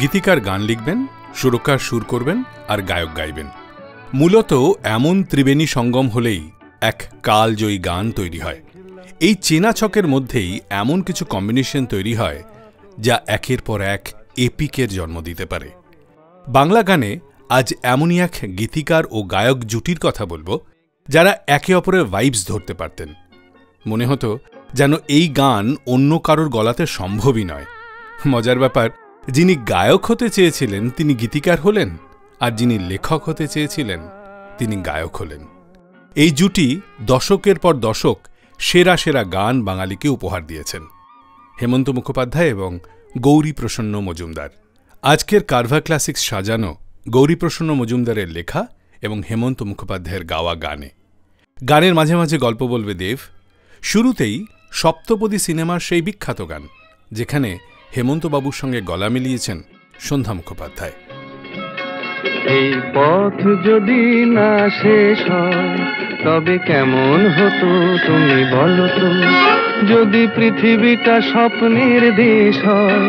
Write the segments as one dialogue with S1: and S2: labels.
S1: গীতিকার গান লিখবেন, সুরকার সুর করবেন আর গায়ক গাইবেন। মূলত এমন ত্রিবেণী সঙ্গম হলেই এক কালজয়ী গান তৈরি হয়। এই চেনা ছকের মধ্যেই এমন কিছু কম্বিনেশন তৈরি হয় যা একের পর এক এপিকের জন্ম দিতে পারে। বাংলা গানে আজ এমনই এক গীতিকার ও গায়ক জুটির কথা বলবো, যারা একে অপরের ভাইবস ধরতে পারতেন। মনে হতো যেন এই গান অন্য কারোর গলাতে সম্ভবই নয়। মজার ব্যাপার, যিনি গায়ক হতে চেয়েছিলেন তিনি গীতিকার হলেন, আর যিনি লেখক হতে চেয়েছিলেন তিনি গায়ক হলেন। এই জুটি দশকের পর দশক সেরা সেরা গান বাঙালিকে উপহার দিয়েছেন। হেমন্ত মুখোপাধ্যায় এবং গৌরীপ্রসন্ন মজুমদার। আজকের কারভা ক্লাসিক্স সাজানো গৌরীপ্রসন্ন মজুমদারের লেখা এবং হেমন্ত মুখোপাধ্যায়ের গাওয়া গানে। গানের মাঝে মাঝে গল্প বলবে দেব। শুরুতেই সপ্তপদী সিনেমার সেই বিখ্যাত গান, যেখানে হেমন্তবাবুর সঙ্গে গলা মিলিয়েছেন সন্ধ্যা মুখোপাধ্যায়।
S2: এই পথ যদি না শেষ হয় তবে কেমন হতো তুমি বলো তো, যদি পৃথিবীটা স্বপ্নের দেশ হয়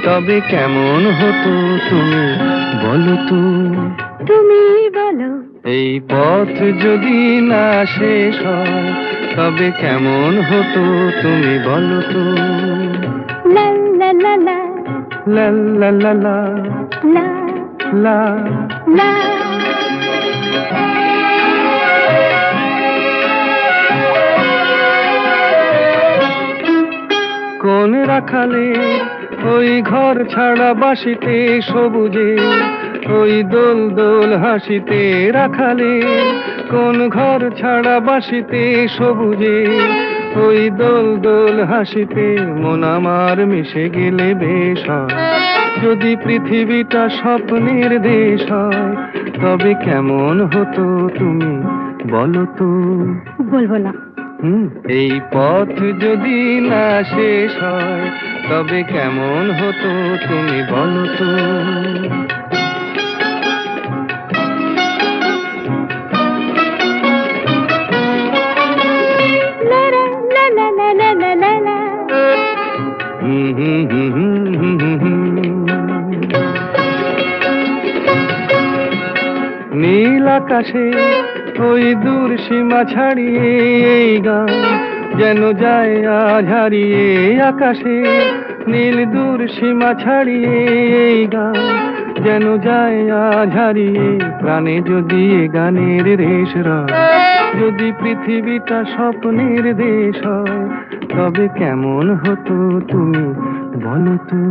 S2: তবে কেমন হতো তুমি বলো তো, তুমি বলো। এই পথ যদি না শেষ হয় তবে কেমন হতো তুমি বলো তো, লা লা লা লা লা লা লা লা লা লা। কোন রাখালে ওই ঘর ছাড়া বাসিতে সবুজে, ওই দোল দোল হাসিতে রাখালে, কোন ঘর ছাড়া বাসিতে সবুজে, ওই দোল দোল হাসিতে মন আমার মিশে গেলে বেশ হয়। যদি পৃথিবীটা স্বপ্নের দেশ হয় তবে কেমন হতো তুমি বলো তো, বলবো না। এই পথ যদি না শেষ হয় তবে কেমন হতো তুমি বলো তো, নীল আকাশে ওই দূর সীমা ছাড়িয়ে এই গান যেন যায় আজ হারিয়ে। আকাশে নীল দূর সীমা ছাড়িয়ে এই গান যেন যায় আজ হারিয়ে। প্রাণে যদি এ গানের রেশ রয়, যদি পৃথিবীটা স্বপ্নের দেশ হয় তবে কেমন হতো তুমি বলো তো,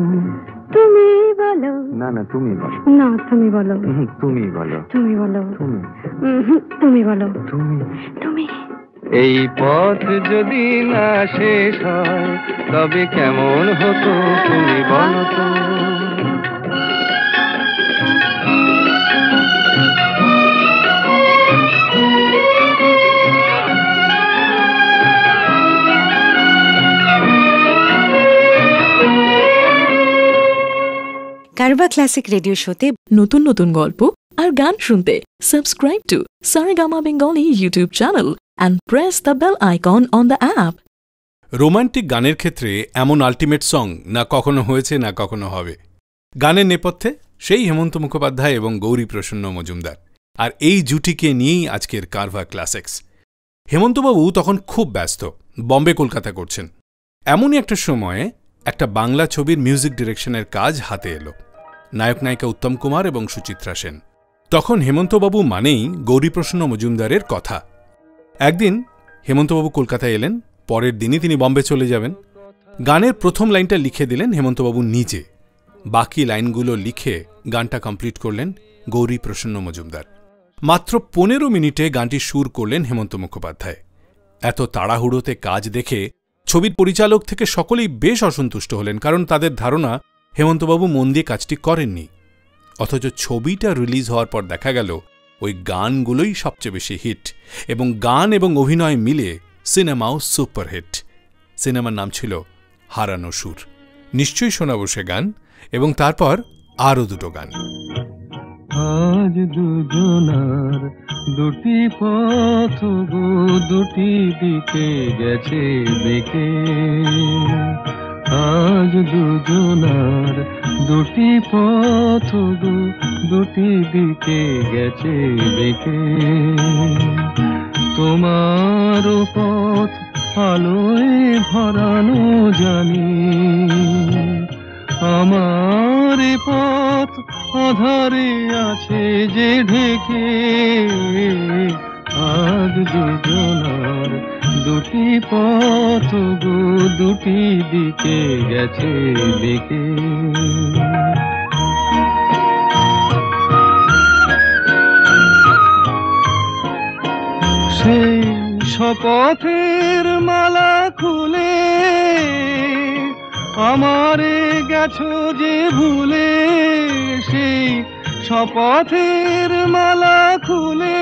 S2: তুমি বলো। না না তুমি বলো। না তুমি বলো। তুমি বলো। তুমি বলো। তুমি বলো। তুমি তুমি। এই পথ যদি না শেষ হয় তবে কেমন হতো তুমি বলো তো,
S3: কারভা ক্লাসিক রেডিও শোতে নতুন নতুন গল্প আর গান শুনতে subscribe to Saregama Bengali YouTube channel and press the bell icon on the app.
S1: Romantic গানের ক্ষেত্রে এমন আল্টিমেট সং না কখনো হয়েছে না কখনো হবে। গানের নেপথ্যে সেই হেমন্ত মুখোপাধ্যায় এবং গৌরীপ্রসন্ন মজুমদার, আর এই জুটিকে নিয়েই আজকের কারভা ক্লাসিক্স। হেমন্তবাবু তখন খুব ব্যস্ত, বম্বে কলকাতা করছেন। এমনই একটা সময়ে একটা বাংলা ছবির মিউজিক ডিরেকশনের কাজ হাতে এলো। নায়ক নায়িকা উত্তম কুমার এবং সুচিত্রা সেন। তখন হেমন্তবাবু মানেই গৌরীপ্রসন্ন মজুমদারের কথা। একদিন হেমন্তবাবু কলকাতায় এলেন, পরের দিনই তিনি বম্বে চলে যাবেন। গানের প্রথম লাইনটা লিখে দিলেন হেমন্তবাবু নিজে, বাকি লাইনগুলো লিখে গানটা কমপ্লিট করলেন গৌরীপ্রসন্ন মজুমদার। মাত্র 15 মিনিটে গানটির সুর করলেন হেমন্ত মুখোপাধ্যায়। এত তাড়াহুড়োতে কাজ দেখে ছবির পরিচালক থেকে সকলেই বেশ অসন্তুষ্ট হলেন, কারণ তাদের ধারণা হেমন্তবাবু মন দিয়ে কাজটি করেননি। অথচ ছবিটা রিলিজ হওয়ার পর দেখা গেল ওই গানগুলোই সবচেয়ে বেশি হিট, এবং গান এবং অভিনয় মিলে সিনেমাও সুপারহিট। সিনেমার নাম ছিল হারানো সুর। নিশ্চয়ই শোনাবো সে গান, এবং তারপর আরও দুটো গান।
S2: আজ দুজনার দুটি পথ দুটি দিকে গেছে দেখে, আজ দুজনার দুটি পথ গো দুটি দিকে গেছে বেঁকে, তোমার পথ আলোয় ভরানো জানি, আমার পথ আধারে আছে যে ঢেকে। আজ দুজনার দুটি পথ গো দুটি দিকে গেছে বেঁকে। সেই শপথের মালা খুলে আমারে গেছো যে ভুলে, সেই শপথের মালা খুলে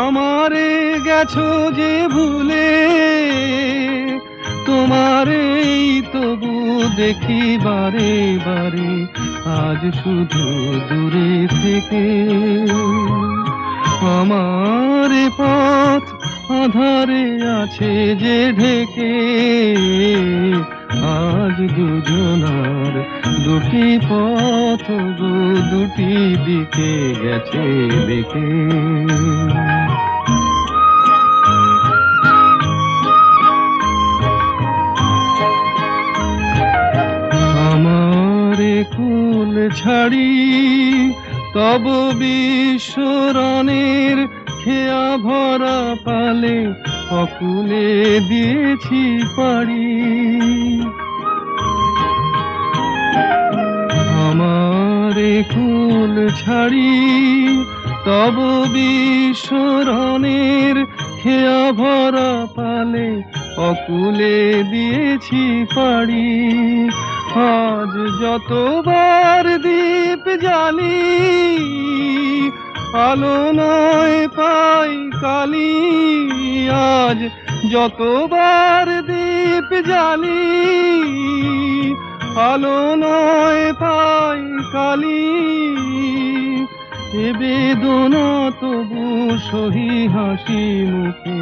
S2: আমারে গেছো যে ভুলে। তোমারেই তবু দেখি বারে বারে আজ শুধু দূরে থেকে। আমার পথ আধারে আছে যে ঢেকে, আজ দুজনার দুটি পথ গো দুটি দিকে গেছে বেঁকে। আমারে কুল ছাড়ি তব বিশ্বরণের খেয়া ভরা পালে অকুলে দিয়েছি পাড়ি। আমারে কুল ছাড়ি তব বিশ্বরণের খেয়া ভরা পালে অকুলে দিয়েছি পাড়ি। আজ যতবার দীপ জ্বালি আলো নয় পাই কালি, আজ যতবার দীপ জ্বালি আলো নয় পাই কালি। এ বেদনা তবু সহি হাসি মুখে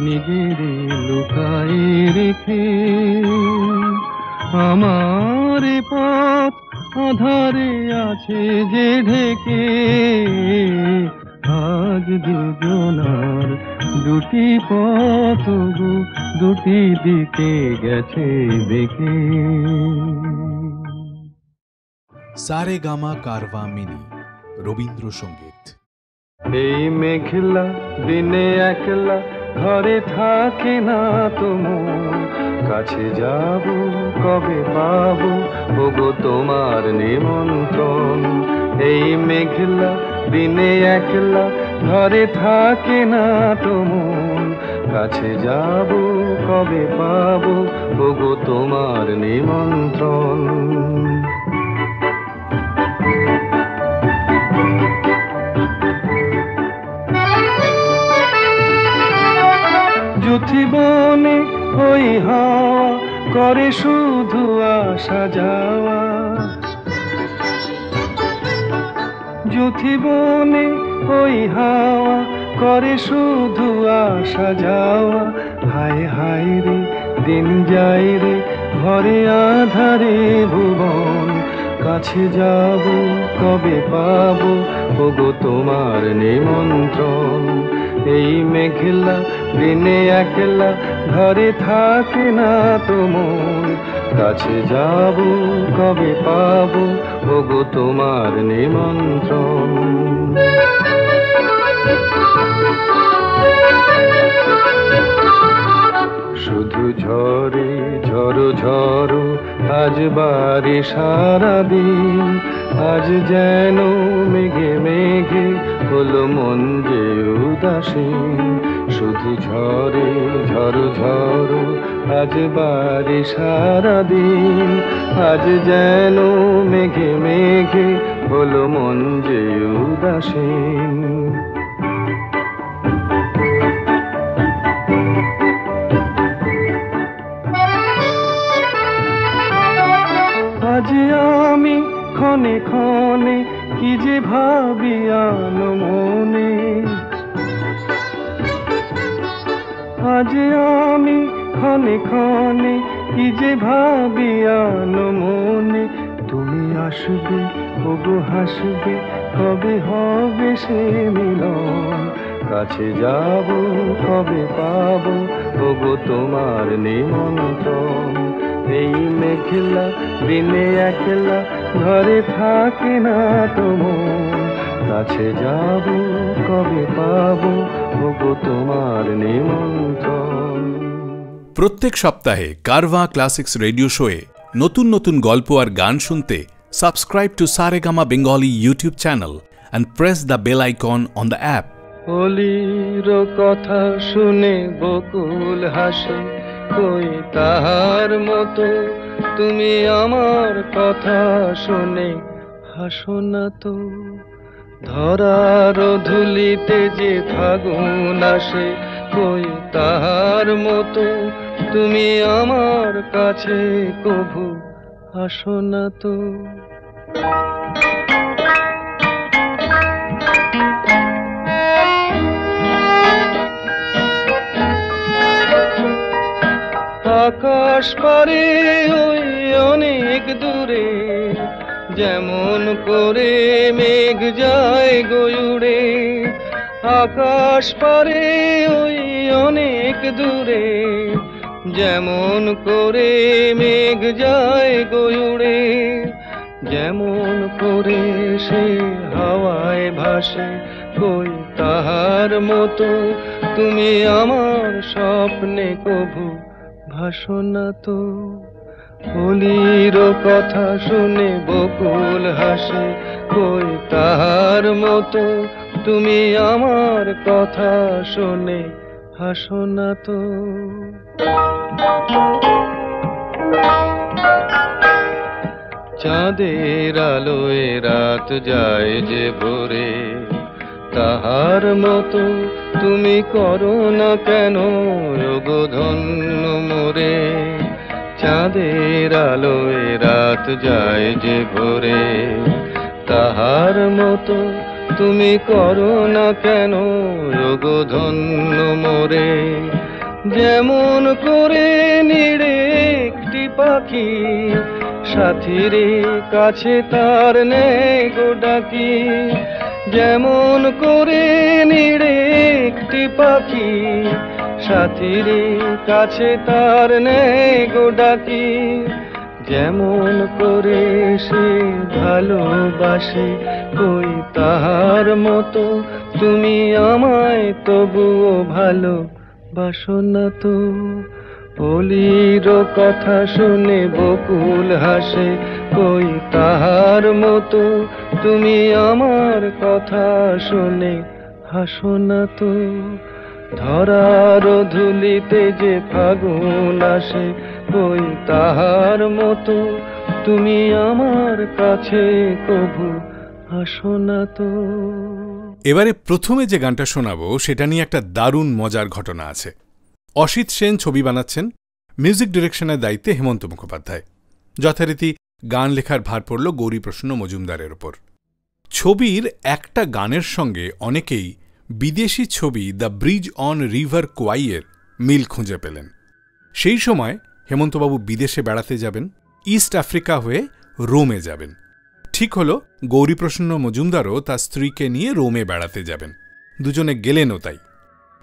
S2: নিজের লুকায়ে রেখে। আমার পথ আধারে আছে যে ঢেকে, আজ দুজনার দুটি পথ গো দুটি দিকে গেছে বেঁকে।
S4: সারেগামা কারভা মিনি রবীন্দ্রসঙ্গীত।
S2: এই মেঘলা দিনে একলা ঘরে থাকে না তো মন, কাছে যাব কবে পাবো ওগো তোমার নিমন্ত্রণ। এই মেঘলা দিনে একলা ঘরে থাকে না তো মন, কাছে যাব কবে পাবো ওগো তোমার নিমন্ত্রণ। যুথিবনে ওই হাওয়া করে শুধু আসা যাওয়া, যুথিবনে ওই হাওয়া করে শুধু আসা যাওয়া। হায় হায় রে দিন যায় রে ঘরে আধারে ভুবন, কাছে যাব কবে পাবো ওগো তোমার নিমন্ত্রণ। এই মেঘলা দিনে একলা ঘরে থাকে না তো মন, কাছে যাব কবে পাবো ওগো তোমার নিমন্ত্রণ। শুধু ঝরে ঝড়ো ঝড়ো আজ বাড়ি সারাদিন, আজ যেন মেঘে মেঘে হলো মন যে উদাসীন। শুধু ঝরে ঝড়ো ঝড়ো আজ বাড়ি সারাদিন, আজ যেন মেঘে মেঘে হলো মন যে উদাসীন। আজ আমি ক্ষণে ক্ষণে কি যে ভাবি আনো মনে, আজ আমি ক্ষণে ক্ষণে কি যে ভাবি আনো মনে। হাসবে ওগো হাসবে, কবে হবে সে মিলন, কাছে যাব কবে পাবো ওগো তোমার নিমন্ত্রণ। এই মেঘলা দিনে একলা ঘরে থাকে না তো মন, কাছে যাব কবে পাবো ওগো তোমার নিমন্ত্রণ।
S1: প্রত্যেক সপ্তাহে কারভা ক্লাসিক্স রেডিও শোয়ে নতুন নতুন গল্প আর গান শুনতে subscribe to Saregama Bengali YouTube channel and press the bell icon on the app.
S2: অলির কথা শুনে বকুল হাসে, কই তাহার মতো তুমি আমার কথা শুনে হাসো না তো। ধরার ধুলিতে যে ফাগুন আসে, কই তাহার মতো তুমি আমার কাছে কভু আসো না তো। আকাশ পারে ওই অনেক দূরে, যেমন করে মেঘ যায় গয়ুড়ে। আকাশ পারে ওই অনেক দূরে, যেমন করে মেঘ যায় গয়ুড়ে। যেমন করে সে হাওয়ায় ভাসে, কই তাহার মতো তুমি আমার স্বপ্নে কভু ভাসো না তো। অলির কথা শুনে বকুল হাসে, কই তাহার মতো তুমি আমার কথা শুনে হাসো না তো। চাঁদের আলোয় রাত যায় যে ভোরে, তাহার মতো তুমি করো না কেন ওগো ধন্য মোরে। চাঁদের আলোয় রাত যায় যে ভোরে, তাহার মতো তুমি করো না কেন ওগো ধন্য মোরে। যেমন করে নিড়ে একটি পাখি, সাথীরে কাছে তার নেই গো ডাকি। যেমন করে নিড়ে একটি পাখি, সাথীরে কাছে তার নেই গো ডাকি। যেমন করে সে ভালোবাসে, কই তাহার মতো তুমি আমায় তবুও ভালোবাসো না তো। অলির কথা শুনে বকুল হাসে, কই তাহার মতো তুমি আমার কথা শুনে হাসো না তো। ধরার ধুলিতে যে ফাগুন আসে, কই তাহার মতো তুমি আমার কাছে কভু হাসো না তো।
S1: এবারে প্রথমে যে গানটা শোনাবো সেটা নিয়ে একটা দারুণ মজার ঘটনা আছে। অসিত সেন ছবি বানাচ্ছেন, মিউজিক ডিরেকশনের দায়িত্বে হেমন্ত মুখোপাধ্যায়। যথারীতি গান লেখার ভার পড়ল গৌরীপ্রসন্ন মজুমদারের ওপর। ছবির একটা গানের সঙ্গে অনেকেই বিদেশি ছবি দ্য ব্রিজ অন রিভার কোয়াইয়ের মিল খুঁজে পেলেন। সেই সময় হেমন্তবাবু বিদেশে বেড়াতে যাবেন, ইস্ট আফ্রিকা হয়ে রোমে যাবেন। ঠিক হল গৌরীপ্রসন্ন মজুমদারও তার স্ত্রীকে নিয়ে রোমে বেড়াতে যাবেন। দুজনে গেলেনও তাই।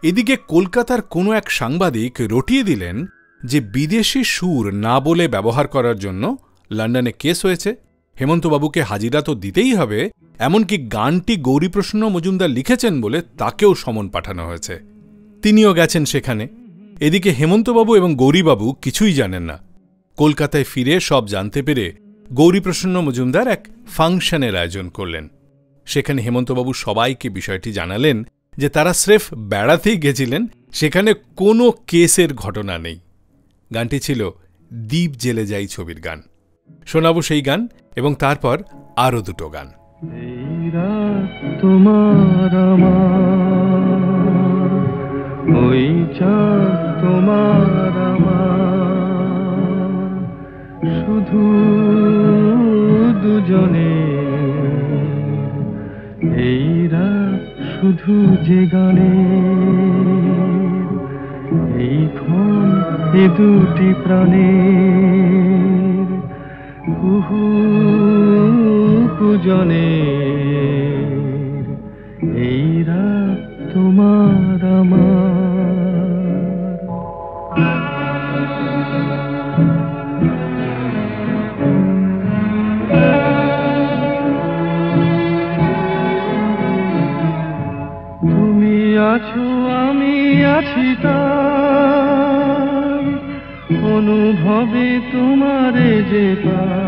S1: এদিকে কলকাতার কোনো এক সাংবাদিক রটিয়ে দিলেন যে বিদেশি সুর না বলে ব্যবহার করার জন্য লন্ডনে কেস হয়েছে, হেমন্তবাবুকে হাজিরা তো দিতেই হবে, এমনকি গানটি গৌরীপ্রসন্ন মজুমদার লিখেছেন বলে তাকেও সমন পাঠানো হয়েছে। তিনিও গেছেন সেখানে। এদিকে হেমন্তবাবু এবং গৌরীবাবু কিছুই জানেন না। কলকাতায় ফিরে সব জানতে পেরে গৌরীপ্রসন্ন মজুমদার এক ফাংশনের আয়োজন করলেন। সেখানে হেমন্তবাবু সবাইকে বিষয়টি জানালেন যে তারা স্রেফ বেড়াতেই গেছিলেন, সেখানে কোনো কেসের ঘটনা নেই। গানটি ছিল দ্বীপ জেলে যাই ছবির গান। শোনাবো সেই গান এবং তারপর আরও দুটো গান।
S2: এই রাত তোমার আমার, ওই চাঁদ তোমার আমার, শুধু দুজনে। এই রাত শুধু যে গানে, এই ক্ষণ এ দুটি প্রাণের কুহু দুজনের এই রাত তোমার আমার। তুমি আছো আমি আছি তাই অনুভবে তোমারে যে পাই।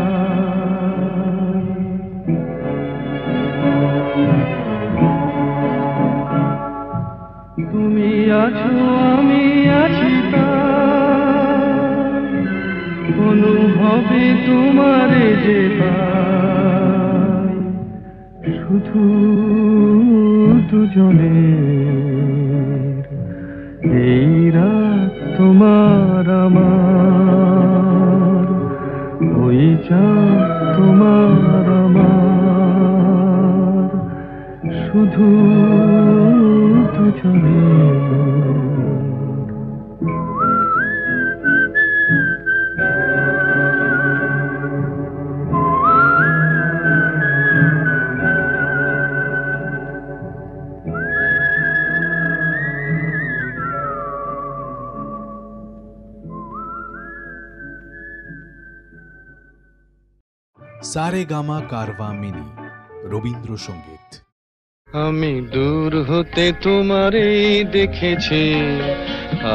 S2: তুমি আছো আমি আছি তাই অনুভবে তোমারে যে পাই। শুধু দুজনের এই রাত তোমার আমার, ওই চাঁদ তোমার আমার, শুধু দুজনের।
S4: সারেগামা কারভা মিনি রবীন্দ্রসঙ্গীত।
S2: আমি দূর হতে তোমারে দেখেছি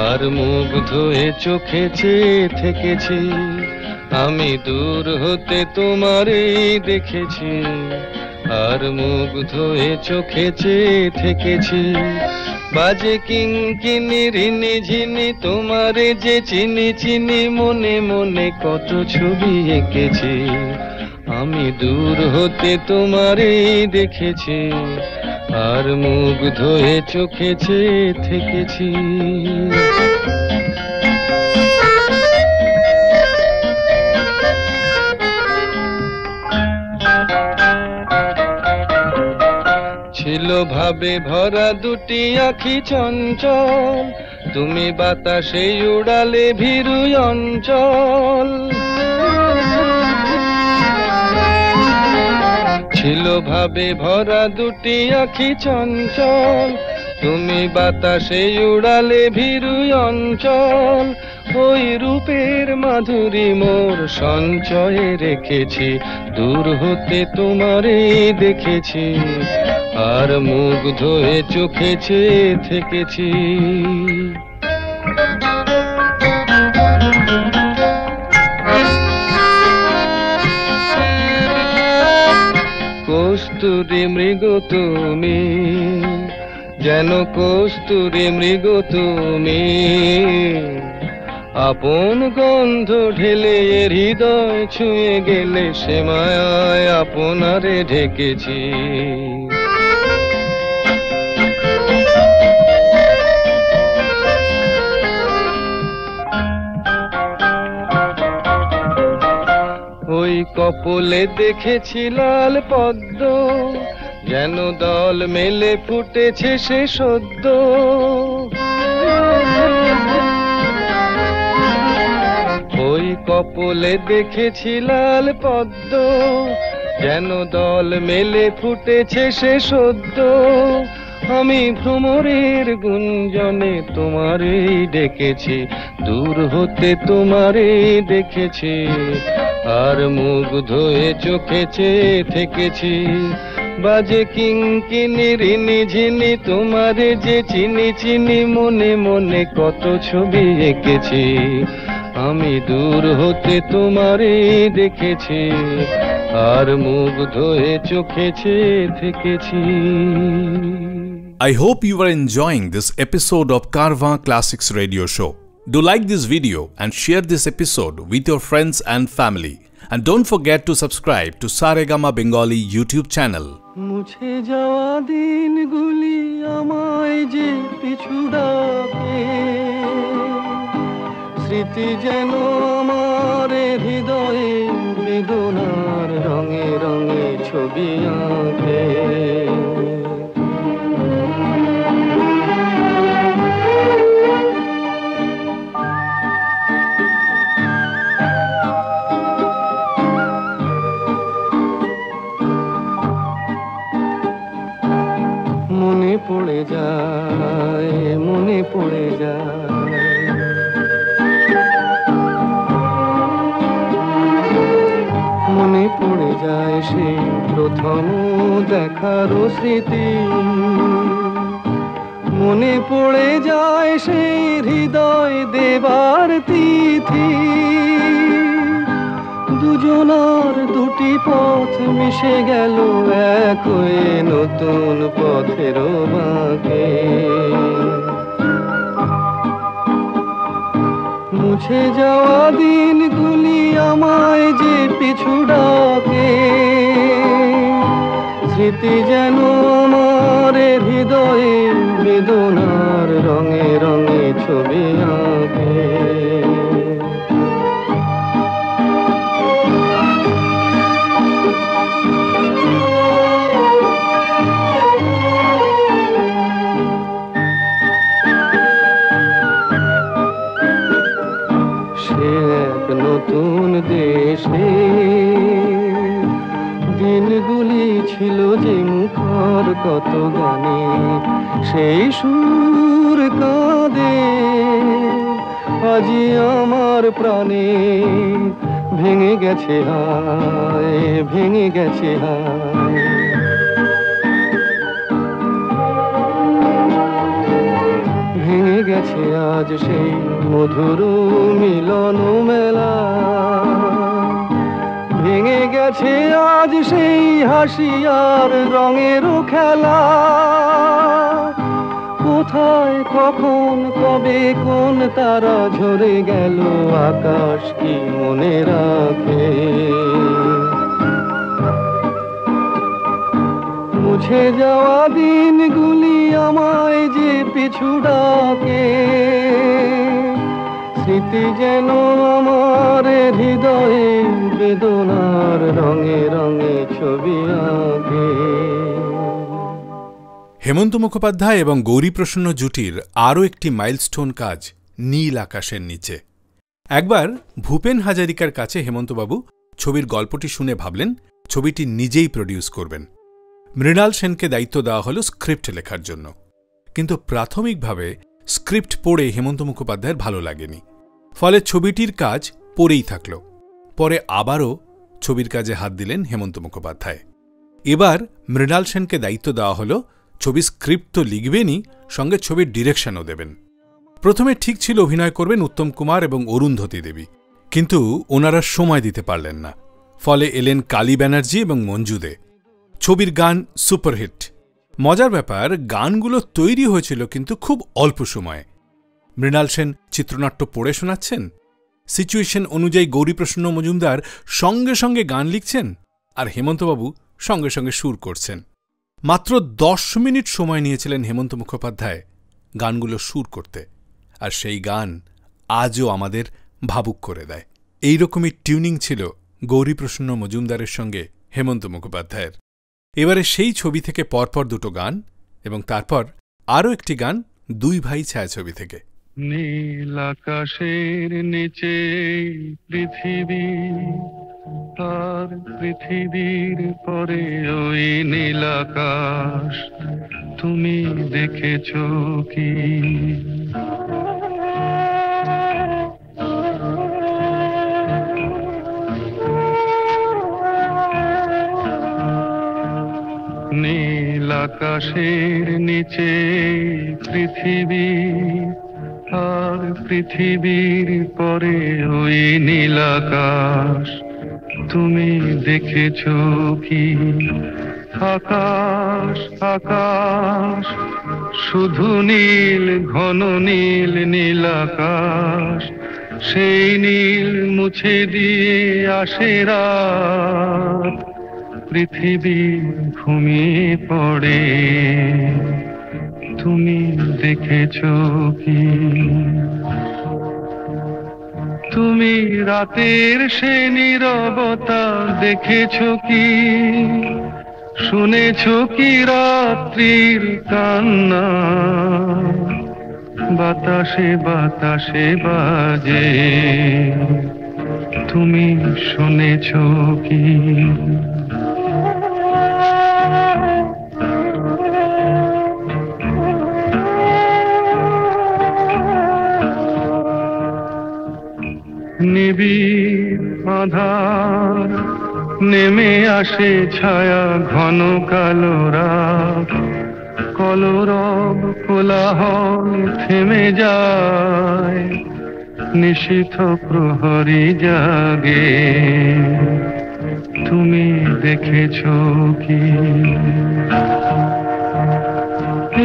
S2: আর মুগ্ধ হয়ে চোখে চেয়ে থেকেছি। আমি দূর হতে তোমারে দেখেছি আর মুগ্ধ হয়ে চোখে চেয়ে থেকেছি। বাজে কিঙ্কিনি রিনি ঝিনি তোমারে যে চিনি চিনি, মনে মনে কত ছবি এঁকেছি। আমি দূর হতে তোমারে দেখেছি আর মুগ্ধ হয়ে চোখে চেয়ে থেকেছি। ছিল ভাবে ভরা দুটি আঁখি চঞ্চল, তুমি বাতাসে উড়ালে ভীরু অঞ্চল। ছিল ভাবে ভরা দুটি আঁখি চঞ্চল, তুমি বাতাসে উড়ালে ভীরু অঞ্চল। ওই রূপের মাধুরী মোর সঞ্চয়ে রেখেছি, দূর হতে তোমারে দেখেছি আর মুগ্ধ হয়ে চোখে চেয়ে থেকেছি। কস্তুরী মৃগ তুমি, যেন কস্তুরী মৃগ তুমি, আপন গন্ধ ঢেলে হৃদয় ছুঁয়ে গেলে সে মায়ায় আপনারে ঢেকেছি। ওই কপলে দেখেছি লাল পদ্ম, যেন দল মেলে ফুটেছে সে সদ্য। ওই কপলে দেখেছি লাল পদ্ম, যেন দল মেলে ফুটেছে সে সদ্য। আমি ভ্রমরের গুঞ্জনে তোমারে ডেকেছি, দূর হতে তোমারে দেখেছি আর মুগ্ধ হয়ে চোখে চেয়ে থেকেছি। বাজে কিঙ্কিনি রিনি ঝিনি তোমারে যে চিনি চিনি, মনে মনে কত ছবি এঁকেছি। আমি দূর হতে তোমারে দেখেছি আর মুগ্ধ হয়ে চোখে চেয়ে থেকেছি।
S1: I hope you are enjoying this episode of Carvaan Classics Radio Show. Do like this video and share this episode with your friends and family. And don't forget to subscribe to Saregama Bengali YouTube channel.
S2: মুছে যাওয়া দিনগুলি আমায় যে পিছু ডাকে, স্মৃতি যেন আমার হৃদয়ে বেদনার রঙে রঙে ছবি আঁকে। যায় সেই প্রথম দেখার স্মৃতি, মনে পড়ে যায় সেই হৃদয় দেবার তিথি। দুজনার দুটি পথ মিশে গেল এক হয়ে নতুন পথের বাঁকে। মুছে যাওয়া দিনগুলি আমায় যে পিছু ডাকে, স্মৃতি যেন আমার হৃদয়ে বেদনার রঙে রঙে ছবি আঁকে। নতুন দেশে দিনগুলি ছিল যে মুখর কত গানে, সেই সুর কাঁদে আজি আমার প্রাণে। ভেঙে গেছে হায়, ভেঙে গেছে হায়, ভেঙে গেছে আজ সেই মধুর মিলন মেলা। ভেঙে গেছে আজ সেই হাসি আর রঙের খেলা। কোথায় কখন কবে কোন তারা ঝরে গেল, আকাশ কি মনে রাখে? মুছে যাওয়া দিনগুলি আমায় যে পিছু ডাকে, স্মৃতি যেন আমার হৃদয়ে বেদনার রঙে রঙে ছবি আঁকে।
S1: হেমন্ত মুখোপাধ্যায় এবং গৌরীপ্রসন্ন জুটির আরও একটি মাইলস্টোন কাজ নীল আকাশের নিচে। একবার ভূপেন হাজারিকার কাছে হেমন্তবাবু ছবির গল্পটি শুনে ভাবলেন ছবিটি নিজেই প্রডিউস করবেন। মৃণাল সেনকে দায়িত্ব দেওয়া হল স্ক্রিপ্ট লেখার জন্য, কিন্তু প্রাথমিকভাবে স্ক্রিপ্ট পড়ে হেমন্ত মুখোপাধ্যায়ের ভালো লাগেনি, ফলে ছবিটির কাজ পড়েই থাকল। পরে আবারও ছবির কাজে হাত দিলেন হেমন্ত মুখোপাধ্যায়। এবার মৃণাল সেনকে দায়িত্ব দেওয়া হল ছবি স্ক্রিপ্ট তো লিখবেনই, সঙ্গে ছবির ডিরেকশনও দেবেন। প্রথমে ঠিক ছিল অভিনয় করবেন উত্তম কুমার এবং অরুন্ধতী দেবী, কিন্তু ওনারা সময় দিতে পারলেন না, ফলে এলেন কালী ব্যানার্জি এবং মঞ্জু দে। ছবির গান সুপারহিট। মজার ব্যাপার, গানগুলো তৈরি হয়েছিল কিন্তু খুব অল্প সময়ে। মৃণাল সেন চিত্রনাট্য পড়ে শোনাচ্ছেন, সিচুয়েশন অনুযায়ী গৌরীপ্রসন্ন মজুমদার সঙ্গে সঙ্গে গান লিখছেন, আর হেমন্তবাবু সঙ্গে সঙ্গে সুর করছেন। মাত্র 10 মিনিট সময় নিয়েছিলেন হেমন্ত মুখোপাধ্যায় গানগুলো সুর করতে, আর সেই গান আজও আমাদের ভাবুক করে দেয়। এইরকমই টিউনিং ছিল গৌরীপ্রসন্ন মজুমদারের সঙ্গে হেমন্ত মুখোপাধ্যায়ের। এবারে সেই ছবি থেকে পরপর দুটো গান, এবং তারপর আরও একটি গান দুই ভাই ছায়াছবি থেকে।
S2: নীল আকাশের নিচে পৃথিবী, আর পৃথিবীর পরে ওই নীল আকাশ, তুমি দেখেছো কি? নীল আকাশের নিচে পৃথিবী, আর পৃথিবীর পরে ওই নীল আকাশ, তুমি দেখেছো কি? আকাশ আকাশ শুধু নীল, ঘন নীল নীল আকাশ, সেই নীল মুছে দিয়ে আসে রাত, পৃথিবী ঘুমিয়ে পড়ে, তুমি দেখেছো কি? তুমি রাতের সে নীরবতা দেখেছো কি? শুনেছো কি রাত্রির কান্না, বাতাসে বাতাসে বাজে, তুমি শুনেছো কি? নিবিড় আধার নেমে আসে ছায়া ঘন কালো রাত, কলরব কোলাহল থেমে যায়, নিশীথ প্রহরী জাগে। তুমি দেখেছো কি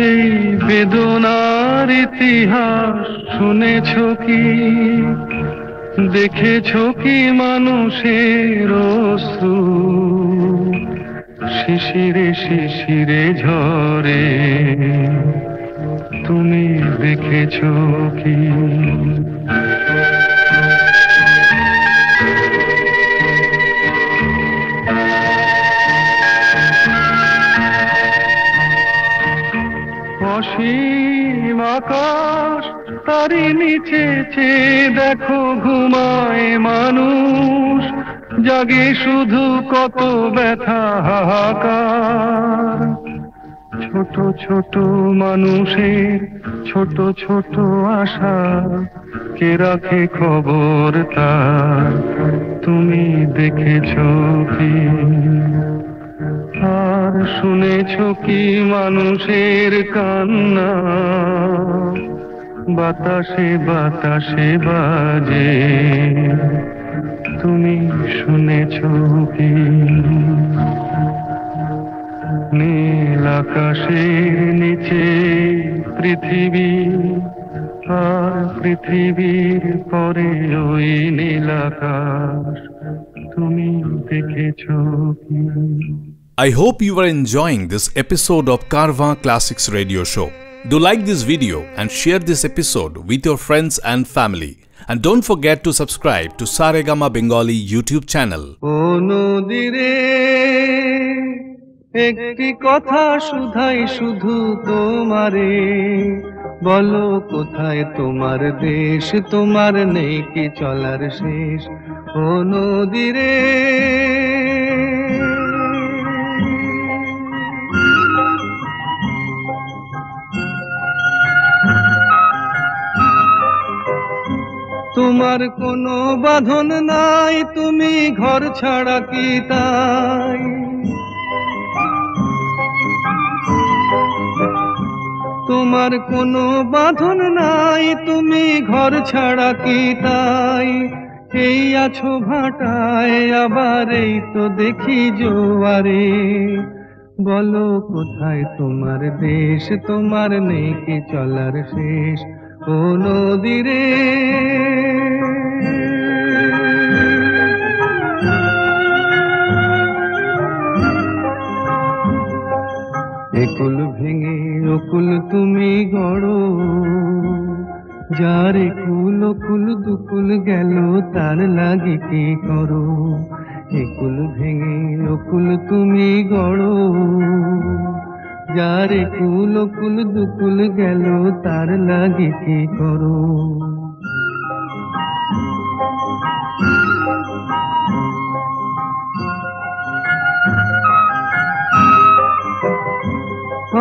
S2: এই বেদনার ইতিহাস? শুনেছো কি, দেখেছো কি মানুষের অশ্রু শিশিরে শিশিরে ঝরে? তুমি দেখেছো কি? অসীম আকাশ, তারই নিচে চেয়ে দেখো ঘুমায় মানুষ, জাগে শুধু কত ব্যথা হাহাকার। ছোট ছোট মানুষের ছোট ছোট আশা, কে রাখে খবর তার? তুমি দেখেছো কি? আর শুনেছো কি মানুষের কান্না? বাতাসে বাতাসে বাজে। তুমি শুনেছো কি? নীল আকাশের নিচে পৃথিবী, আর পৃথিবীর পরে ওই নীল আকাশ। তুমি দেখেছো কি?
S1: I hope you are enjoying this episode of Carvaan Classics Radio Show. Do like this video and share this episode with your friends and family. And don't forget to subscribe to Saregama Bengali YouTube channel.
S2: ও নদীরে একটি কথা শুধাই শুধু তোমারে, বলো কোথায় তোমার দেশ? তোমার নেই কি চলার শেষ? ও নদীরে তোমার কোনো বাঁধন নাই, তুমি ঘর ছাড়া কি তাই? তোমার কোনো বাঁধন নাই, তুমি ঘর ছাড়া কি তাই? এই আছো ভাটায়, আবার এই তো দেখি জোয়ারে, বলো কোথায় তোমার দেশ? তোমার নেই কি চলার শেষ? ও নদীরে একুল ভেঙে অকুল তুমি গড়ো, যার একুল অকুল দুকুল গেল তার লাগি কি করো? একুল ভেঙে অকুল তুমি গড়ো, যার একুল অকুল দুকুল গেল তার লাগি কি করো?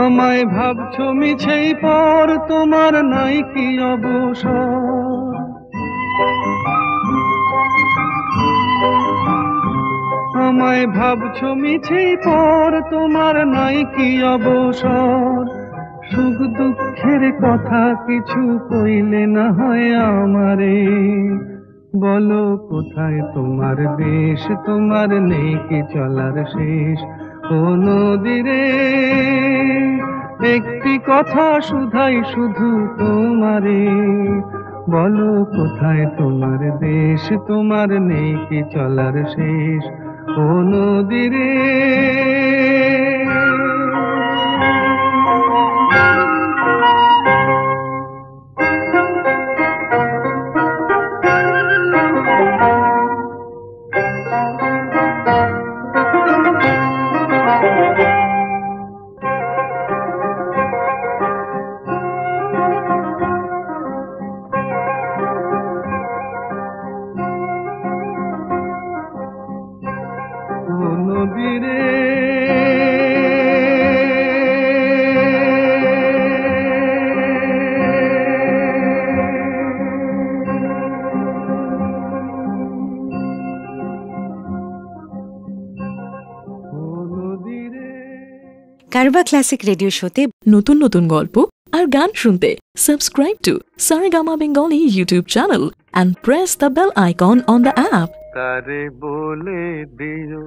S2: আমায় ভাবছো মিছেই পর, তোমার নাই কি অবসর? আমায় ভাবছো মিছেই পর, তোমার নাই কি অবসর? সুখ দুঃখের কথা কিছু কইলে না হয় আমারে, বলো কোথায় তোমার দেশ? তোমার নেই কি চলার শেষ? ও নদীরে একটি কথা শুধাই শুধু তোমারে, বলো কোথায় তোমার দেশ? তোমার নেই কি চলার শেষ? ও নদীরে নদীরে
S5: কারবা ক্লাসিক রেডিও শোতে
S3: নতুন নতুন গল্প আর গান শুনতে subscribe to Saregama Bengali YouTube channel and press the bell icon on the app.
S2: তারে বলে দিও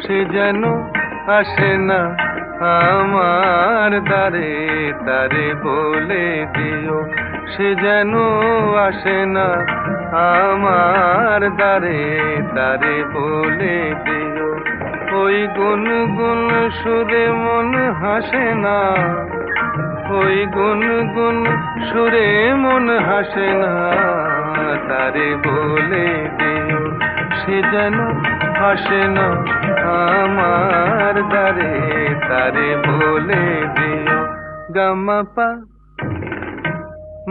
S2: সে যেন আসে না আমার দ্বারে, তারে বলে দিও সে যেন আসে না আমার দ্বারে, তারে বলে দিও ওই গুনগুন সুরে মন হাসে না, ওই গুনগুন সুরে মন হাসে না, তারে বলে দিও সে যেন হাসে না আমার দ্বারে, তারে বলে দিও। গামা পা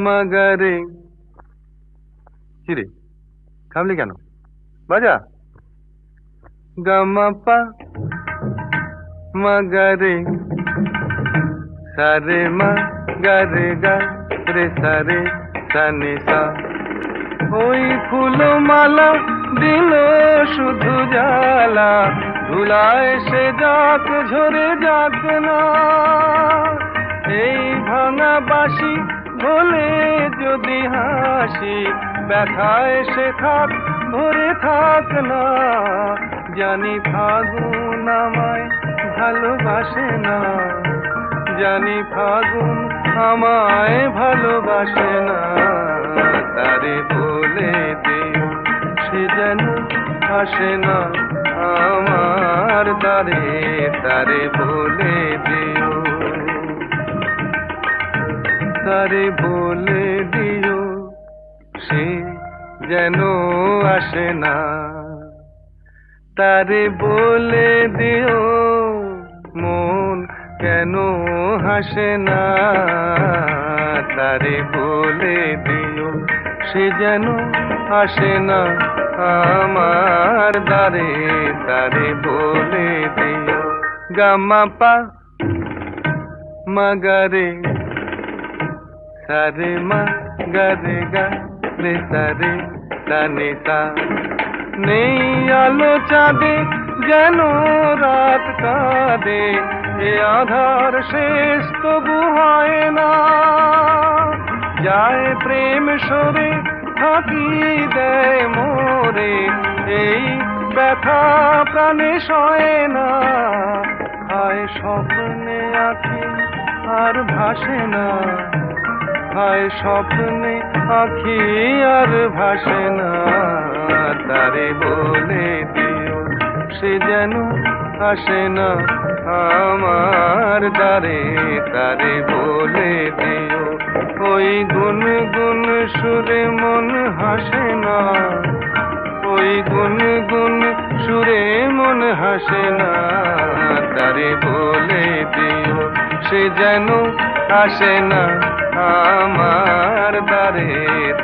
S2: মাগারে। কিরে থামলি কেন? বাজা। গামা পা মাগারে সারে মা গারে গা রে সারে সানে সা। ওই ফুলমালা দিল শুধু জ্বালা, ধুলায় সে যাক ঝরে যাক না, এই ভাঙা বাঁশি ভোলে যদি হাসি, ব্যথায় সে থাক ধরে থাক না, জানি ফাগুন আমায় ভালোবাসে না, জানি ফাগুন আমায় ভালোবাসে না, তারে বলে দিও সে যেন আসে না আমার দ্বারে, তারে বলে দিও, তারে বলে দিও সে যেন আসে না, তারে বলে দিও মন কেন হাসে না, তারে বলে দিও সে যেন আসে না আমার দ্বারে, তারে বলে দিও। গামা পা মাগারে সারে মা গারে গা রে সারে সানে সা। নেই আলো চাঁদে যেন রাত কাঁদে, এ আধার শেষ তবু হয় না, যায় প্রেম সরে থাকি দেয় মোরে, এই ব্যথা প্রাণে সয় না, হায় স্বপ্নে আঁখি আর ভাসে না, হায় স্বপ্নে আঁখি আর ভাসে না, তারে বলে দিও সে যেন আসে না আমার দ্বারে, তারে বলে দিও ওই গুনগুন সুরে মন হাসে না, ওই গুনগুন সুরে মন হাসে না, তারে বলে দিও সে যেন আসে না আমার দ্বারে,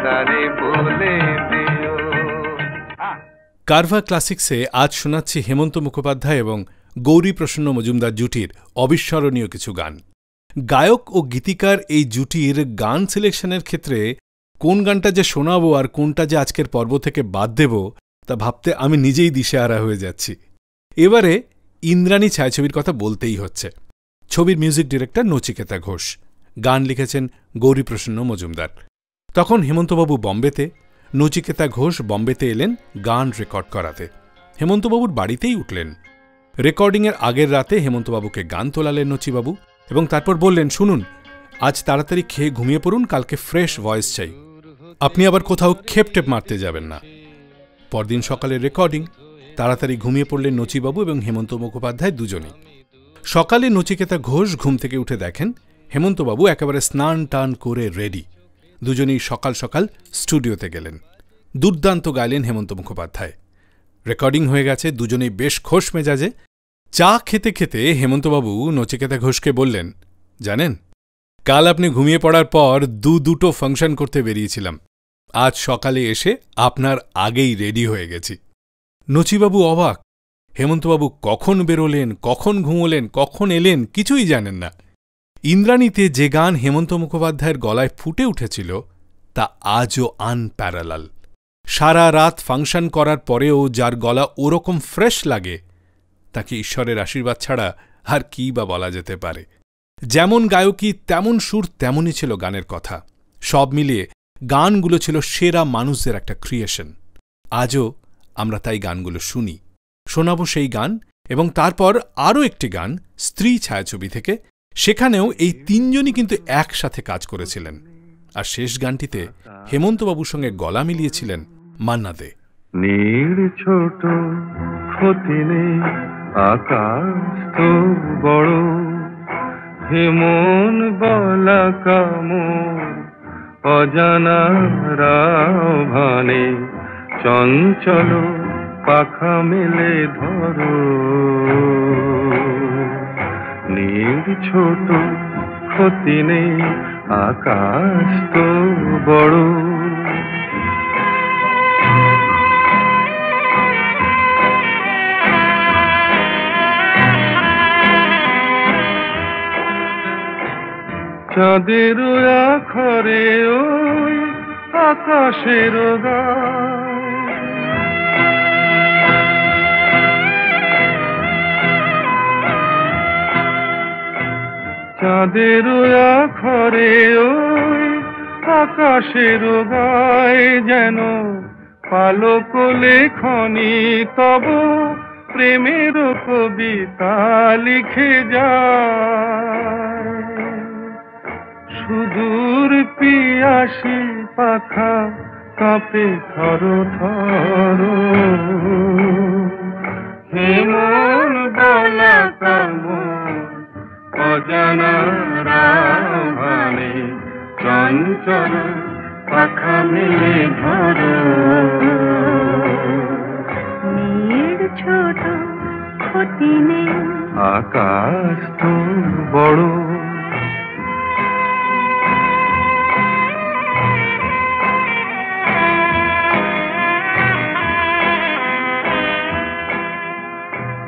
S2: তারে বলে দিও।
S1: কারভা ক্লাসিক্সে আজ শোনাচ্ছি হেমন্ত মুখোপাধ্যায় এবং গৌরী প্রসন্ন মজুমদার জুটির অবিস্মরণীয় কিছু গান। গায়ক ও গীতিকার এই জুটির গান সিলেকশনের ক্ষেত্রে কোন গানটা যে শোনাবো আর কোনটা যে আজকের পর্ব থেকে বাদ দেব তা ভাবতে আমি নিজেই দিশেহারা হয়ে যাচ্ছি। এবারে ইন্দ্রাণী ছায়াছবির কথা বলতেই হচ্ছে। ছবির মিউজিক ডিরেক্টর নচিকেতা ঘোষ, গান লিখেছেন গৌরী প্রসন্ন মজুমদার। তখন হেমন্তবাবু বম্বেতে, নচিকেতা ঘোষ বম্বেতে এলেন গান রেকর্ড করাতে। হেমন্তবাবুর বাড়িতেই উঠলেন। রেকর্ডিংয়ের আগের রাতে হেমন্তবাবুকে গান তোলালেন নচিবাবু এবং তারপর বললেন, শুনুন, আজ তাড়াতাড়ি খেয়ে ঘুমিয়ে পড়ুন, কালকে ফ্রেশ ভয়েস চাই, আপনি আবার কোথাও খেপটেপ মারতে যাবেন না। পরদিন সকালে রেকর্ডিং। তাড়াতাড়ি ঘুমিয়ে পড়লেন নচিবাবু এবং হেমন্ত মুখোপাধ্যায় দুজনেই। সকালে নচিকেতা ঘোষ ঘুম থেকে উঠে দেখেন হেমন্তবাবু একেবারে স্নান টান করে রেডি। দুজনেই সকাল সকাল স্টুডিওতে গেলেন। দুর্দান্ত গাইলেন হেমন্ত মুখোপাধ্যায়। রেকর্ডিং হয়ে গেছে, দুজনেই বেশ খোশ মেজাজে। চা খেতে খেতে হেমন্তবাবু নচিকেতা ঘোষকে বললেন, জানেন, কাল আপনি ঘুমিয়ে পড়ার পর দুটো ফাংশন করতে বেরিয়েছিলাম, আজ সকালে এসে আপনার আগেই রেডি হয়ে গেছি। নচিবাবু অবাক। হেমন্তবাবু কখন বেরোলেন, কখন ঘুমোলেন, কখন এলেন কিছুই জানেন না। ইন্দ্রাণীতে যে গান হেমন্ত মুখোপাধ্যায়ের গলায় ফুটে উঠেছিল তা আজও আনপ্যারালাল। সারা রাত ফাংশন করার পরেও যার গলা ওরকম ফ্রেশ লাগে তাকে ঈশ্বরের আশীর্বাদ ছাড়া আর কি বা বলা যেতে পারে। যেমন গায়কী তেমন সুর তেমনই ছিল গানের কথা। সব মিলিয়ে গানগুলো ছিল সেরা মানুষদের একটা ক্রিয়েশন। আজও আমরা তাই গানগুলো শুনি। শোনাব সেই গান, এবং তারপর আরও একটি গান স্ত্রী ছায়াছবি থেকে। সেখানেও এই তিনজনই কিন্তু একসাথে কাজ করেছিলেন। আর শেষ গানটিতে হেমন্তবাবুর সঙ্গে গলা মিলিয়েছিলেন মান্না দে।
S2: নীল ছোট ক্ষতি নেই, আকাশ তো বড়, হেমন বলা কামর অজানা রাভানে, চঞ্চল পাখা মেলে ধরো। নীল ছোট ক্ষতি নেই, আকাশ তো বড়। চাঁদের আখরে ওই আকাশের গায়, চাঁদের আখরে ওই আকাশের গায়, যেন পালক লেখনি তব প্রেমের কবিতা লিখে যায়। সুদূর পিয়াসী পাখা কাঁপে থর থর, হেমন বলা কামর অজানা রাভানে, চঞ্চল পাখা মেলে ধরো।
S5: নীল ছোট ক্ষতি নেই,
S2: আকাশ তো বড়।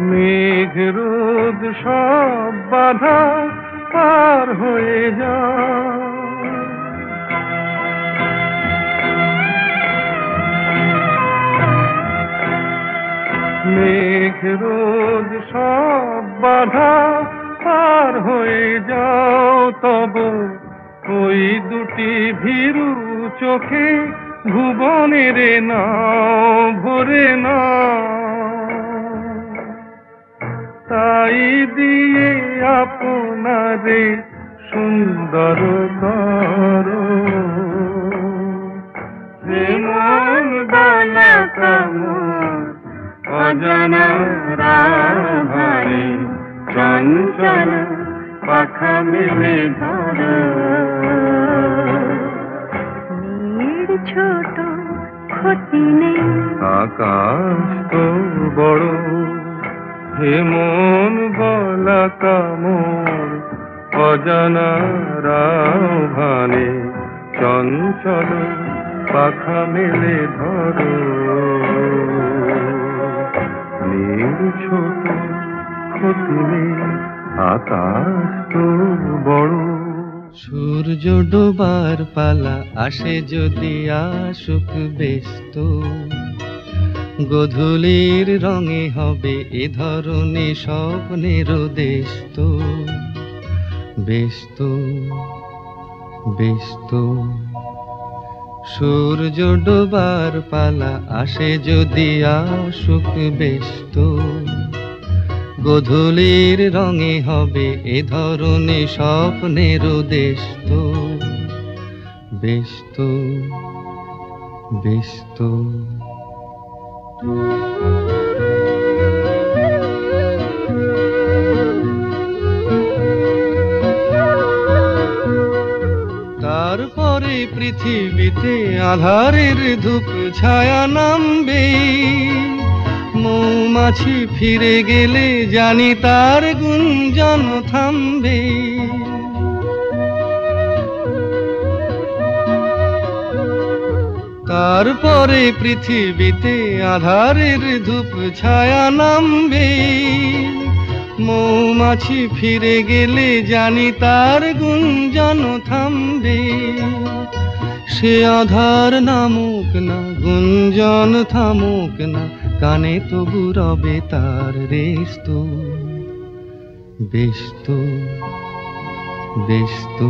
S2: মেঘ রোদ সব বাধা পার হয়ে যায়, মেঘ রোদ সব বাধা পার হয়ে যাও, তব ওই দুটি ভীরু চোখে ভুবনের নাও ভরে না। তাই দিয়ে আপনারে সুন্দর করো, হেমন বলা কামর অজানা রাভানে, চঞ্চল পাখা মেলে ধরো।
S5: নীল ছোট ক্ষতি নেই,
S2: আকাশ তো বড়, হেমন বলা কামর অজানা রাভানে, চঞ্চল পাখা মেলে ধরো। নীল ছোট ক্ষতি নেই, আকাশ তো বড়।
S6: সূর্য ডোবার পালা আসে যদি আসুক ব্যস্ত, গোধূলির রঙে হবে এ ধরনের স্বপ্নের দেশ তো। ব্যস্ত ব্যস্ত সূর্য ডোবার পালা আসে যদি আসুক ব্যস্ত, গোধূলির রঙে হবে এ ধরনের স্বপ্নের দেশ তো। ব্যস্ত ব্যস্ত তারপরে পৃথিবীতে আধারের ধূপ ছায়া নামবে, মৌমাছি ফিরে গেলে জানি তার গুঞ্জন থামবে। তারপরে পৃথিবীতে আধারের ধূপ ছায়া নামবে, মৌমাছি ফিরে গেলে জানি তার গুঞ্জন থামবে। সে আধার নামুক না, গুঞ্জন থামুক না, কানে তবু রবে তার রেশ তো। বেশ তো বেশ তো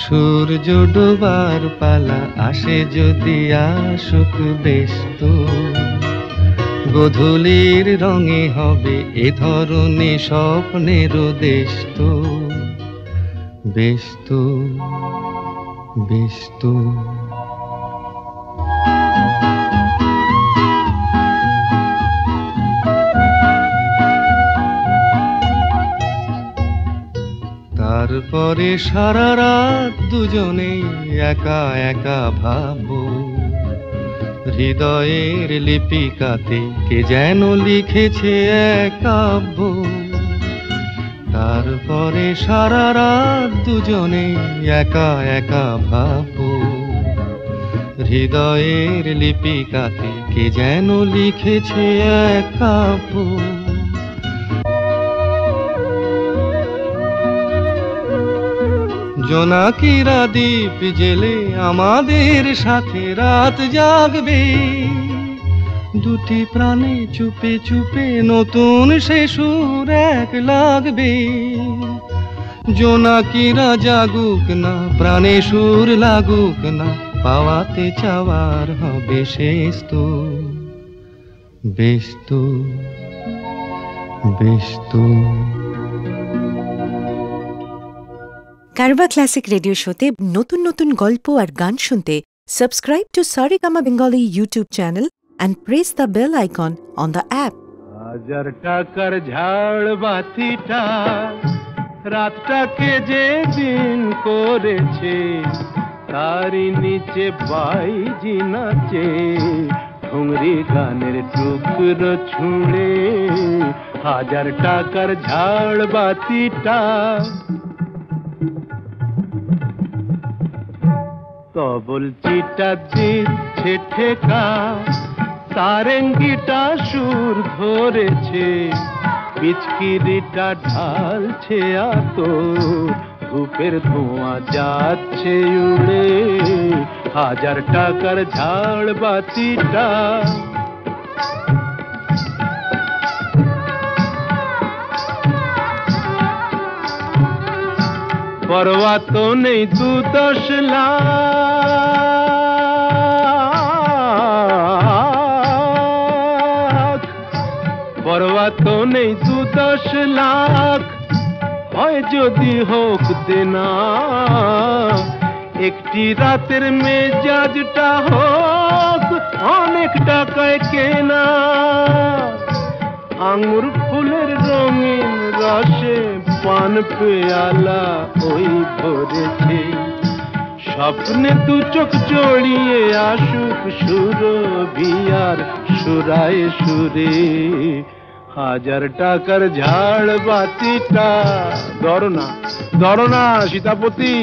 S6: সূর্য ডোবার পালা আসে যদি আসুক বেশ তো গোধূলির রঙে হবে এ ধরনের স্বপ্নেরও দেশ তো বেশ তো বেশ তো তারপরে সারা রাত দুজনে একা একা ভাববো হৃদয়ের লিপিকাতে কে যেন লিখেছে এক কাব্য তারপরে সারা রাত দুজনে একা একা ভাববো হৃদয়ের লিপিকাতে কে যেন লিখেছে এক কাব্য জোনাকিরা দ্বীপ জেলে আমাদের সাথে রাত জাগবে দুটি প্রাণে চুপে চুপে নতুন সে সুর এক লাগবে জোনাকিরা জাগুক না প্রাণে সুর লাগুক না পাওয়াতে চাওয়ার হবে শেষ তো বেশ তো বেশ তো
S7: কারবা ক্লাসিক রেডিও শোতে নতুন নতুন গল্প আর গান শুনতে subscribe to Saregama Bengali YouTube channel and press the bell icon on the app.
S2: 1000 টাকার ঝাড় বাতিটা রাতটাকে যে দিন করেছে তারই নিচে বাইজি নাচে ঠুংরি গানের টুকরো ছুঁড়ে 1000 টাকার ঝাড় বাতিটা তবল চিটা দিচ্ছে ঠেকা সারেঙ্গিটা সুর ধরেছে পিচকিরিটা ঢালছে আতর ধূপের ধোঁয়া যাচ্ছে উড়ে 1000 টাকার ঝাড় বাতিটা পরোয়া তো নেই 2-10 লাখ পরোয়া তো নেই 2-10 লাখ হয় যদি হোক দেনা একটি রাতের মেজাজটা হোক অনেক টাকায় কেনা আঙ্গুর ফুলের রঙিন রসে পান পেয়ালা ওই ভরেছে স্বপ্নে দু চোখ জড়িয়ে আসুক সুরভিয়ার সুরায় সুরে 1000 টাকার ঝাড় বাতিটা ধরো না সীতাপতি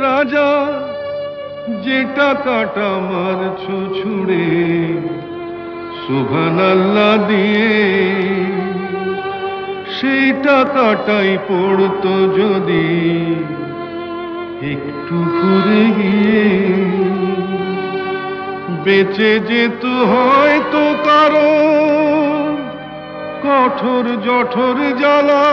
S2: রাজা যে টাকাটা মারছো ছুড়ে সুবহানাল্লাহ দিয়ে সেই টাকাটাই পড়তো যদি একটু ঘুরে গিয়ে বেঁচে যেত হয়তো কারো কঠোর জঠোর জ্বালা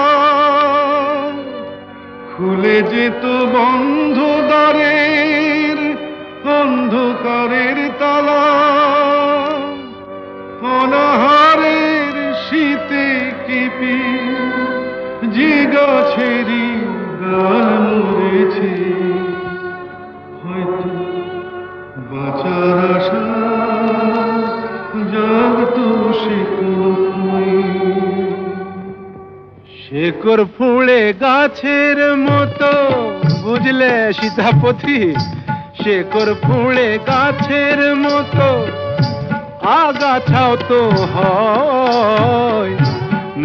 S2: খুলে যেত বন্ধ দ্বারের অন্ধকারের তালা অনাহারের শীতে কেঁপে যে গাছেরই ডাল মরেছে হয়তো বাঁচার আশা জাগতো শেকড় ফুঁড়ে গাছের মতো বুঝলে সীতাপতি শেকড় ফুঁড়ে গাছের মতো আগাছাও তো হয়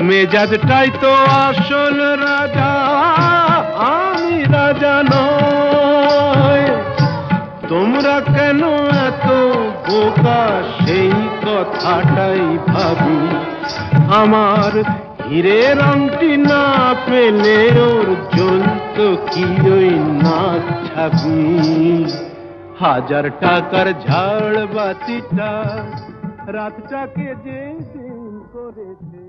S2: মেজাজটাই তো আসল রাজা আমি রাজা নয় তোমরা কেন এত বোকা সেই কথাটাই ভাবি আমার হীরের আংটি না পেলে ওর জ্বলত কি ওই নাক ছাবি 1000 টাকার ঝাড় বাতিটা রাতটাকে যে দিন করেছে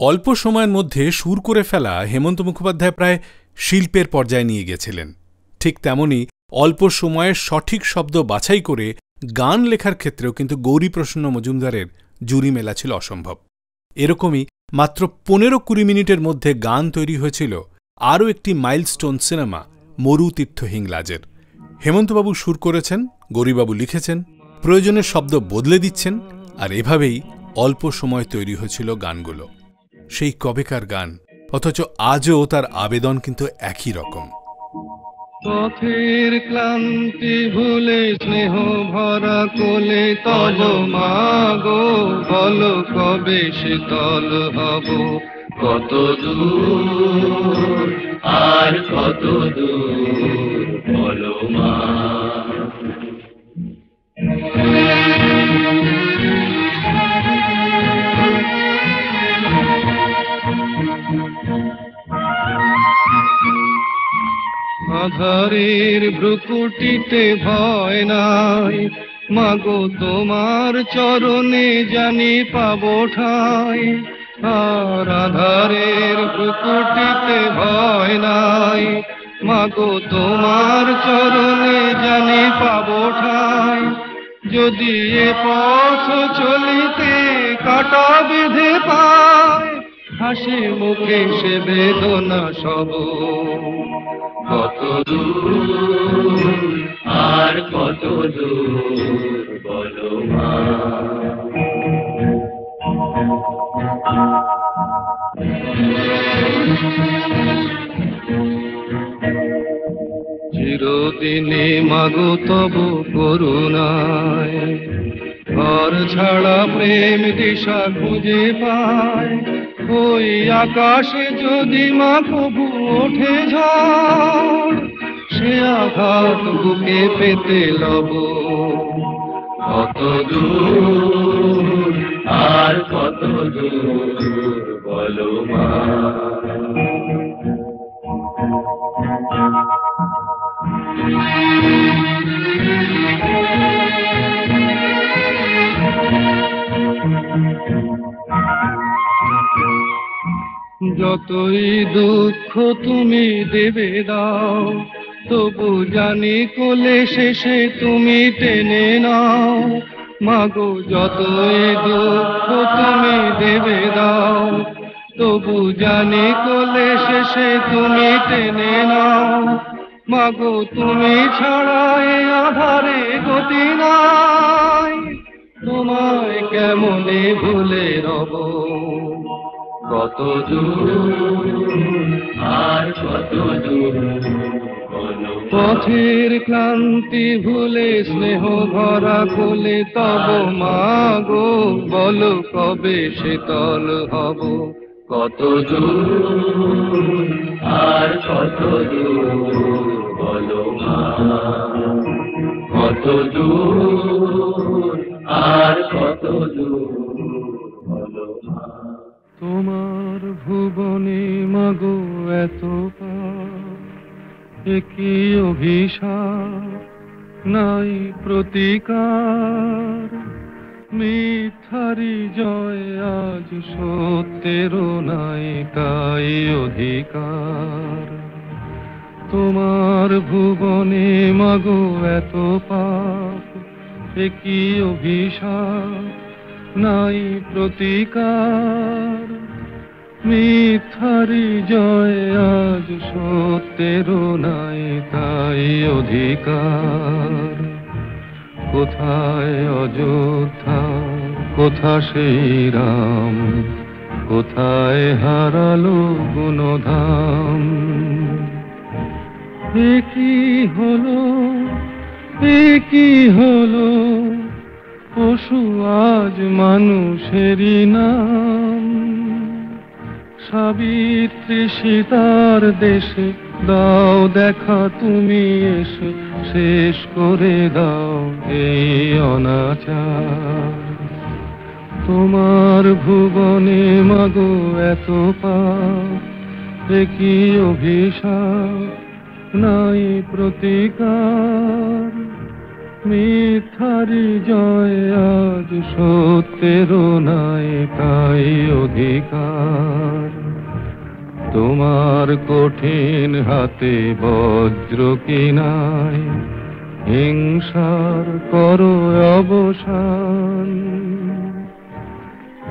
S1: অল্প সময়ের মধ্যে সুর করে ফেলা হেমন্ত মুখোপাধ্যায় প্রায় শিল্পের পর্যায়ে নিয়ে গেছিলেন। ঠিক তেমনি অল্প সময়ে সঠিক শব্দ বাছাই করে গান লেখার ক্ষেত্রেও কিন্তু গৌরীপ্রসন্ন মজুমদারের জুরি মেলা ছিল অসম্ভব। এরকমই মাত্র 15-20 মিনিটের মধ্যে গান তৈরি হয়েছিল আরও একটি মাইলস্টোন সিনেমা মরুতীর্থ হিংলাজের। হেমন্তবাবু সুর করেছেন, গৌরীবাবু লিখেছেন, প্রয়োজনের শব্দ বদলে দিচ্ছেন, আর এভাবেই অল্প সময় তৈরি হয়েছিল গানগুলো। সেই কবেকার গান, অথচ আজও তার আবেদন কিন্তু একই রকম।
S6: পথের ক্লান্তি ভুলে স্নেহ ভরা কোলে তব মাগো, বলো কবে শীতল হব, কত দূর আর কত দূর বলো মা। আধারের ভ্রুকুটিতে ভয় নাই, মাগো তোমার চরণে জানি পাবো ঠাই। আর আধারের ভ্রুকুটিতে ভয় নাই, মাগো তোমার চরণে জানি পাবো ঠাই। যদি এ পথ চলিতে কাটা বেঁধে পায়, হাসি মুখে সে বেদনা সব, কত দূর আর কত দূর বলো মা। চিরদিনে মাগো তব করুণায়, ঘর ছাড়া প্রেম দিশা খুঁজে পায়। ওই আকাশে যদি মা কবু ওঠে ঝড়, সে আঘাত বুকে পেতে লব, কত দূর আর কত দূর বলো মা। যতই দুঃখ তুমি দেবে দাও, তবু জানি কোলে শেষে তুমি টেনে নাও। মাগো যতই দুঃখ তুমি দেবে দাও, তবু জানি কোলে শেষে তুমি টেনে নাও। মাগো তুমি ছাড়া এ আধারে গতি নাই, তোমায় কেমনে ভুলে রব, কত দূর আর কত দূর বলো। পথের ক্লান্তি ভুলে স্নেহ ভরা কোলে তব মাগো, বলো কবে শীতল হব, কত দূর আর কত দূর বলো মা। কত দূর আর কত দূর বলো মা। তোমার ভুবনে মাগো এত কি অভিশাপ, নাই প্রতিকার। মিথ্যারি জয় আজ সত্যেরও নাই তাই অধিকার। তোমার ভুবনে মাগো এত পাপ, কি অভিশাপ, নাই প্রতিকার। মিথ্যারি জয় আজ সত্যেরও নাই তাই অধিকার। কোথায় অযোধ্যা, কোথা সেই রাম, কোথায় হারালো গুণধাম। এ কি হলো, এ কি হলো, পশু আজ মানুষেরই নাম। সাবিত্রী সীতার দেশে দাও দেখা তুমি এসে, শেষ করে দাও এই অনাচার। তোমার ভুবনে মাগো এত পাপ, কি অভিশাপ, নাই প্রতিকার।
S2: মিথ্যারি জয় আজ সত্যের নাই তাই অধিকার। তোমার কঠিন হাতে বজ্র কি নাই, হিংসার করো অবসান।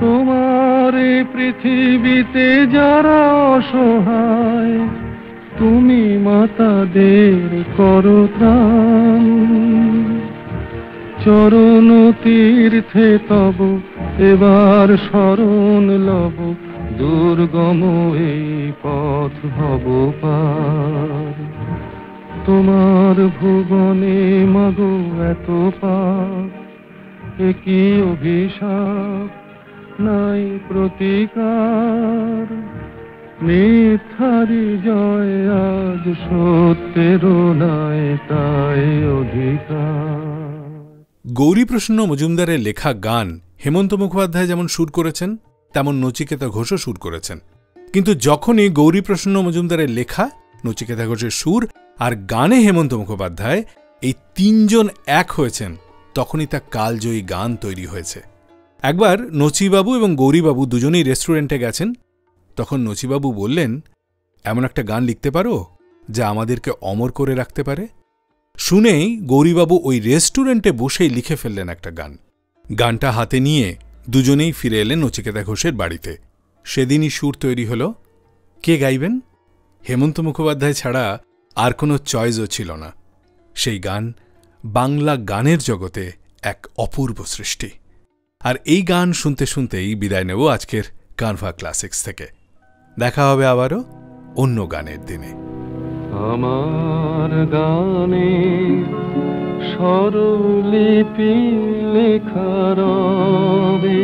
S2: তোমার এই পৃথিবীতে যারা অসহায়, তুমি মাতাদের করো ত্রাণ। চরণ তীর্থে তব এবার শরণ লব, দুর্গম এই পথ হব পার। তোমার ভুবনে মাগো এত পাপ, একই অভিশাপ নাই প্রতিকার। মিথ্যারি জয় আজ সত্যের নাই তাই অধিকার।
S1: গৌরীপ্রসন্ন মজুমদারের লেখা গান হেমন্ত মুখোপাধ্যায় যেমন সুর করেছেন, তেমন নচিকেতা ঘোষও সুর করেছেন। কিন্তু যখনই গৌরীপ্রসন্ন মজুমদারের লেখা, নচিকেতা ঘোষের সুর আর গানে হেমন্ত মুখোপাধ্যায় এই তিনজন এক হয়েছেন, তখনই তা কালজয়ী গান তৈরি হয়েছে। একবার নচিবাবু এবং গৌরীবাবু দুজনেই রেস্টুরেন্টে গেছেন। তখন নচিবাবু বললেন, এমন একটা গান লিখতে পারো যা আমাদেরকে অমর করে রাখতে পারে? শুনেই গৌরীবাবু ওই রেস্টুরেন্টে বসেই লিখে ফেললেন একটা গান। গানটা হাতে নিয়ে দুজনেই ফিরে এলেন নচিকেতা ঘোষের বাড়িতে। সেদিনই সুর তৈরি হল। কে গাইবেন? হেমন্ত মুখোপাধ্যায় ছাড়া আর কোনো চয়েসও ছিল না। সেই গান বাংলা গানের জগতে এক অপূর্ব সৃষ্টি। আর এই গান শুনতে শুনতেই বিদায় নেব আজকের কানভা ক্লাসিক্স থেকে। দেখা হবে আবারও অন্য গানের দিনে।
S2: আমার গানে স্বরলিপি লেখা রবে,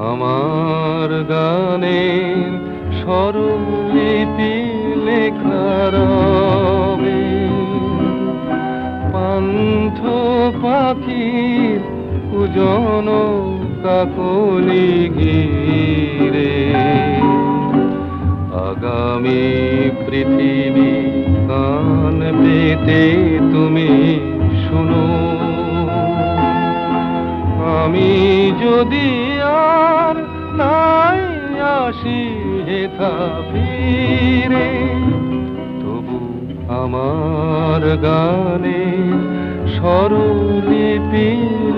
S2: আমার গানে স্বরলিপি লেখা রবে। পান্থ পাখির কুজন কাকলি ঘিরে, আগামী পৃথিবী কান পেতে তুমি শুনো। আমি যদি আর নাই আসি হেথা ফিরে, তবু আমার গানে স্বরলিপি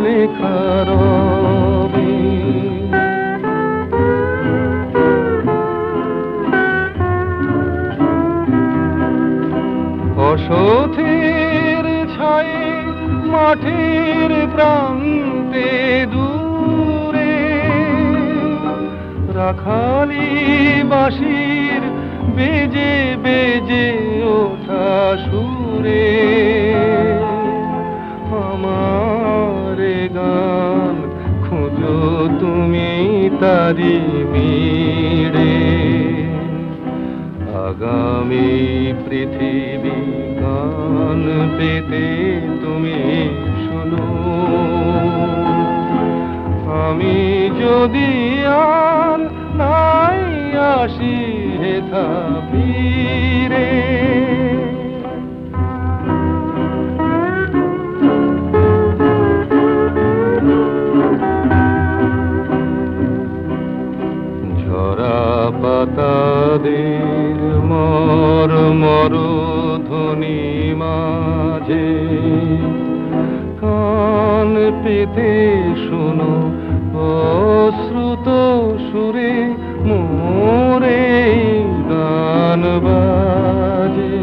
S2: লেখা রবে। অসথের ছায়ে মাঠের প্রান্তে দূরে, রাখালি বাঁশির বেজে বেজে ওঠা সুরে, আমার গান খুঁজো তুমি তারি মিড়ে। আগামী পৃথিবী গান পেতে তুমি শোনো। আমি যদি আর নাই আসি হেথা ফিরে, ঝরা পাতাদের মর মর ধ্বনি মাঝে কান পেতে শোনো অশ্রুত সুরে মোরে গান বাজে।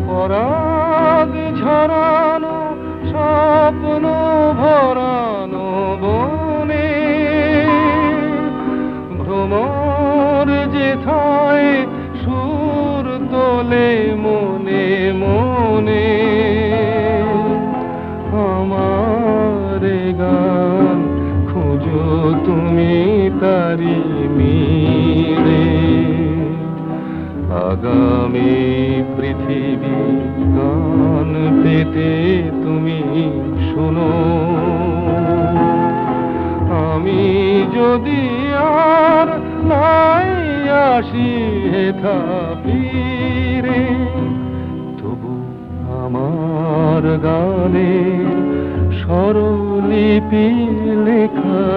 S2: পরাগ ঝরানো স্বপ্ন ভরানো বনে, ভ্রমর যেথায় সুর তোলে মনে মনে, আমার গান খুঁজো তুমি তারি মিড়ে। আগামী পৃথিবী গান পেতে তুমি শোনো। আমি যদি আর নাই আসি হেথা ফিরে, তবু আমার গানে স্বরলিপি লেখা